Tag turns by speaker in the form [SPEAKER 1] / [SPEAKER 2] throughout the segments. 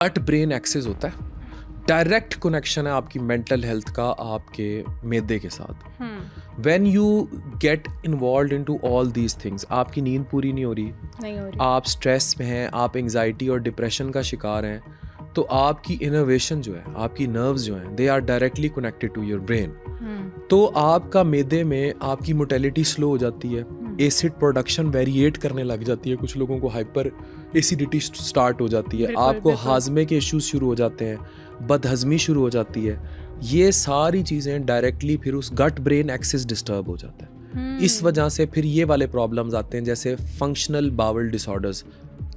[SPEAKER 1] Gut brain access होता है, direct connection है आपकी मेंटल हेल्थ का आपके मैदे के साथ। When you get involve into all these things, आपकी नींद पूरी नहीं हो रही, आप स्ट्रेस में हैं, आप एंजाइटी और डिप्रेशन का शिकार हैं, तो आपकी इनोवेशन जो है, आपकी नर्व्स जो हैं, they are directly connected to your brain. तो आपका मैदे में आपकी मोटेलिटी स्लो हो जाती है, एसिड प्रोडक्शन वेरिएट करने लग जाती है, कुछ लोगों को हाइपर एसिडिटी स्टार्ट हो जाती है, आपको हाजमे के इश्यूज शुरू हो जाते हैं, बदहजमी शुरू हो जाती है। ये सारी चीज़ें डायरेक्टली फिर उस गट ब्रेन एक्सिस डिस्टर्ब हो जाता है। इस वजह से फिर ये वाले प्रॉब्लम्स आते हैं, जैसे फंक्शनल बावल डिसऑर्डर्स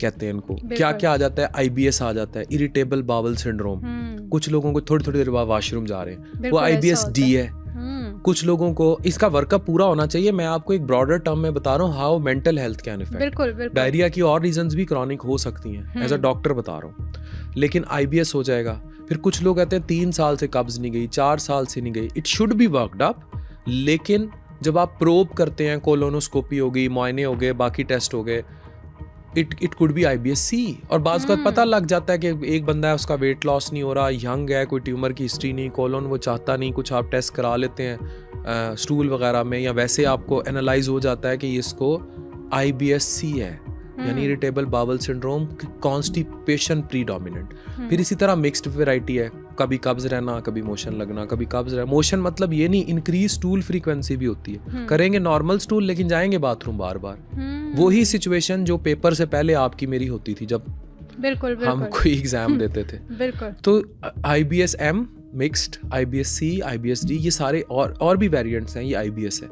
[SPEAKER 1] कहते हैं इनको। क्या क्या आ जाता है? IBS आ जाता है, इरिटेबल बावल सिंड्रोम। कुछ लोगों को थोड़ी थोड़ी देर बाद वॉशरूम जा रहे हैं, वो IBS-D है। कुछ लोगों को इसका वर्कअप पूरा होना चाहिए। मैं आपको एक ब्रॉडर टर्म में बता रहा हूँ, how mental health can effect. Diarrhoea की और रीजंस भी क्रॉनिक हो सकती हैं, एज अ डॉक्टर बता रहा हूँ, लेकिन IBS हो जाएगा। फिर कुछ लोग कहते हैं 3 साल से कब्ज नहीं गई, 4 साल से नहीं गई। It should be worked up, लेकिन जब आप प्रोब करते हैं, कोलोनोस्कोपी हो गई, मुआयने हो गए, बाकी टेस्ट हो गए, इट कुड बी IBS-C। और बाज़ का पता लग जाता है कि एक बंदा है, उसका वेट लॉस नहीं हो रहा, यंग है, कोई ट्यूमर की हिस्ट्री नहीं, कोलोन वो चाहता नहीं, कुछ आप टेस्ट करा लेते हैं स्टूल वगैरह में, या वैसे आपको एनालाइज हो जाता है कि इसको IBS-C है, यानी irritable bowel syndrome, constipation predominant. फिर इसी तरह मिक्स्ड वैरायटी है, कभी कब्ज रहना, कभी मोशन लगना, कभी कब्ज रहना। मोशन मतलब ये नहीं, इंक्रीज स्टूल फ्रीक्वेंसी भी होती है, करेंगे नॉर्मल स्टूल लेकिन जाएंगे बाथरूम बार बार। वही सिचुएशन जो पेपर से पहले आपकी मेरी होती थी जब
[SPEAKER 2] बिल्कुल
[SPEAKER 1] हम कोई एग्जाम देते थे। तो IBS-M मिक्स्ड, IBS-C, IBS-D, ये सारे और भी वेरिएंट्स हैं, ये IBS है।